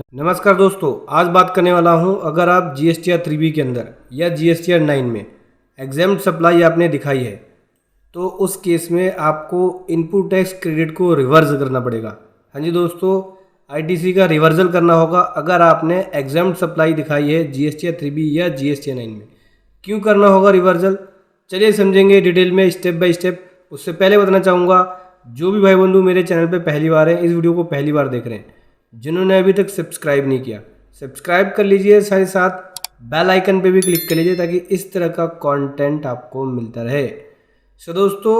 नमस्कार दोस्तों, आज बात करने वाला हूं, अगर आप जीएसटीआर 3B के अंदर या जीएसटीआर 9 में एग्जाम्प्ट सप्लाई आपने दिखाई है तो उस केस में आपको इनपुट टैक्स क्रेडिट को रिवर्स करना पड़ेगा। हाँ जी दोस्तों, आईटीसी का रिवर्सल करना होगा अगर आपने एग्जाम्प्ट सप्लाई दिखाई है जीएसटीआर 3B या जीएसटीआर 9 में। क्यों करना होगा रिवर्सल, चलिए समझेंगे डिटेल में स्टेप बाय स्टेप। उससे पहले बताना चाहूँगा, जो भी भाई बंधु मेरे चैनल पे पहली बार हैं, इस वीडियो को पहली बार देख रहे हैं, जिन्होंने अभी तक सब्सक्राइब नहीं किया सब्सक्राइब कर लीजिए, साथ ही साथ बेल आइकन पे भी क्लिक कर लीजिए ताकि इस तरह का कंटेंट आपको मिलता रहे। सो दोस्तों,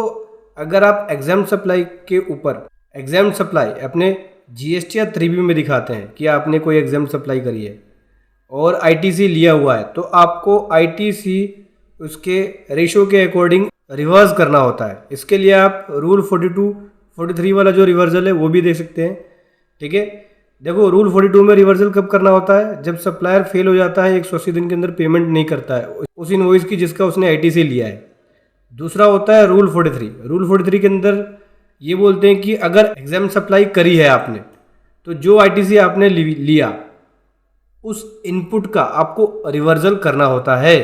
अगर आप एग्जाम्प्ट सप्लाई के ऊपर एग्जाम्प्ट सप्लाई अपने जीएसटीआर 3B में दिखाते हैं कि आपने कोई एग्जाम्प्ट सप्लाई करी है और आईटीसी लिया हुआ है, तो आपको आईटीसी उसके रेशो के अकॉर्डिंग रिवर्स करना होता है। इसके लिए आप रूल 42, 43 वाला जो रिवर्सल है वो भी देख सकते हैं। ठीक है, देखो रूल 42 में रिवर्सल कब करना होता है, जब सप्लायर फेल हो जाता है, 180 दिन के अंदर पेमेंट नहीं करता है उस इनवॉइस की जिसका उसने आईटीसी लिया है। दूसरा होता है रूल 43। रूल 43 के अंदर ये बोलते हैं कि अगर एग्जाम्प्ट सप्लाई करी है आपने तो जो आईटीसी आपने लिया उस इनपुट का आपको रिवर्सल करना होता है।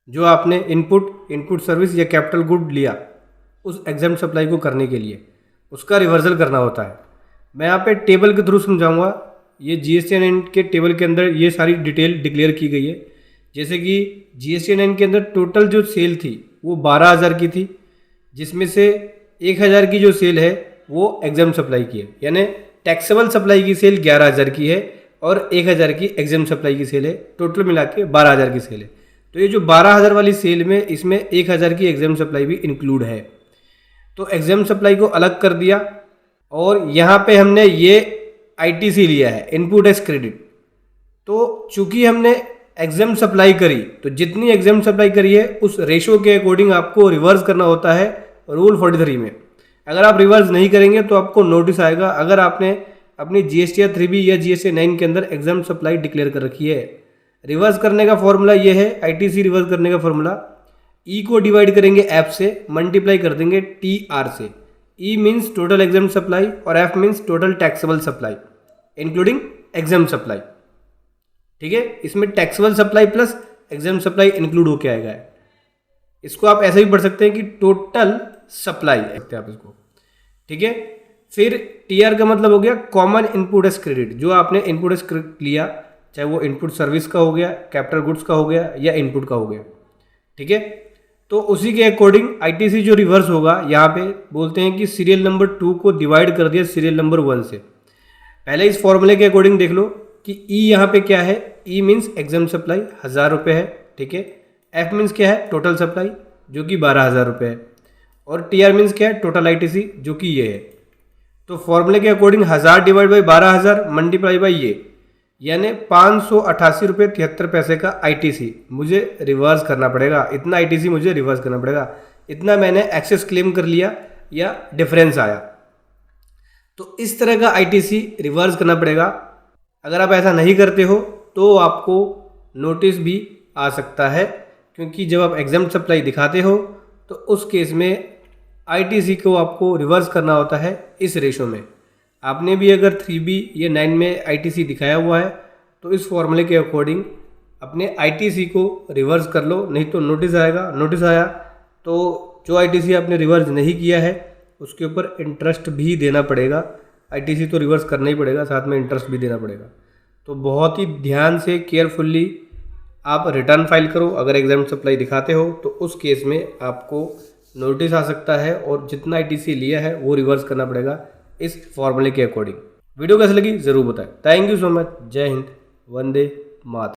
जो आपने इनपुट सर्विस या कैपिटल गुड लिया उस एग्जाम्प्ट सप्लाई को करने के लिए उसका रिवर्सल करना होता है। मैं यहाँ पे टेबल के थ्रू समझाऊंगा। ये जीएसटीआर 9 के टेबल के अंदर ये सारी डिटेल डिक्लेयर की गई है। जैसे कि जीएसटीआर 9 के अंदर टोटल जो सेल थी वो 12,000 की थी, जिसमें से 1,000 की जो सेल है वो एग्जाम्प्ट सप्लाई की है, यानी टैक्सेबल सप्लाई की सेल 11,000 की है और 1,000 की एग्जाम्प्ट सप्लाई की सेल है। टोटल मिला के 12,000 की सेल है। तो ये जो 12,000 वाली सेल में इसमें 1,000 की एग्जाम्प्ट सप्लाई भी इंक्लूड है। तो एग्जाम्प्ट सप्लाई को अलग कर दिया और यहाँ पे हमने ये आईटीसी लिया है, इनपुट टैक्स क्रेडिट। तो चूंकि हमने एग्जाम्प्ट सप्लाई करी तो जितनी एग्जाम्प्ट सप्लाई करी है उस रेशो के अकॉर्डिंग आपको रिवर्स करना होता है रूल 43 में। अगर आप रिवर्स नहीं करेंगे तो आपको नोटिस आएगा अगर आपने अपनी जीएसटीआर 3B या जीएसटीआर 9 के अंदर एग्जाम्प्ट सप्लाई डिक्लेयर कर रखी है। रिवर्स करने का फॉर्मूला ये है, आईटीसी रिवर्स करने का फॉर्मूला, ई को डिवाइड करेंगे एफ से, मल्टीप्लाई कर देंगे टी आर से। E means total exempt supply और F means total taxable supply including exempt supply. ठीक है, इसमें taxable supply plus exempt supply include होके आएगा। इसको आप ऐसे भी पढ़ सकते हैं कि टोटल सप्लाई सकते हैं आप इसको। ठीक है, फिर टीआर का मतलब हो गया कॉमन इनपुट टैक्स क्रेडिट। जो आपने इनपुट टैक्स क्रेडिट लिया, चाहे वो इनपुट सर्विस का हो गया, कैपिटल गुड्स का हो गया या इनपुट का हो गया। ठीक है, तो उसी के अकॉर्डिंग आईटीसी जो रिवर्स होगा, यहाँ पे बोलते हैं कि सीरियल नंबर 2 को डिवाइड कर दिया सीरियल नंबर 1 से। पहले इस फॉर्मूले के अकॉर्डिंग देख लो कि ई यहाँ पे क्या है। ई मीन्स एग्जाम्प्ट सप्लाई 1,000 रुपये है। ठीक है, एफ मीन्स क्या है, टोटल सप्लाई जो कि 12,000 रुपये है, और टी आर मीन्स क्या है, टोटल आईटीसी जो कि ये है। तो फॉर्मूले के according 1,000 divide by 12,000 multiply by ये, यानी 588 रुपये 73 पैसे का आईटीसी मुझे रिवर्स करना पड़ेगा। इतना आईटीसी मुझे रिवर्स करना पड़ेगा। इतना मैंने एक्सेस क्लेम कर लिया या डिफरेंस आया, तो इस तरह का आईटीसी रिवर्स करना पड़ेगा। अगर आप ऐसा नहीं करते हो तो आपको नोटिस भी आ सकता है, क्योंकि जब आप एग्जाम्प्ट सप्लाई दिखाते हो तो उस केस में आईटीसी को आपको रिवर्स करना होता है इस रेशो में। आपने भी अगर 3B या 9 में आईटीसी दिखाया हुआ है तो इस फॉर्मूले के अकॉर्डिंग अपने आईटीसी को रिवर्स कर लो, नहीं तो नोटिस आएगा। नोटिस आया तो जो आईटीसी आपने रिवर्स नहीं किया है उसके ऊपर इंटरेस्ट भी देना पड़ेगा। आईटीसी तो रिवर्स करना ही पड़ेगा, साथ में इंटरेस्ट भी देना पड़ेगा। तो बहुत ही ध्यान से केयरफुल्ली आप रिटर्न फाइल करो। अगर एग्जाम्प्ट सप्लाई दिखाते हो तो उस केस में आपको नोटिस आ सकता है और जितना आईटीसी लिया है वो रिवर्स करना पड़ेगा इस फॉर्मूले के अकॉर्डिंग। वीडियो कैसी लगी ज़रूर बताएं। Thank you so much. जय हिंद, वंदे मातरम।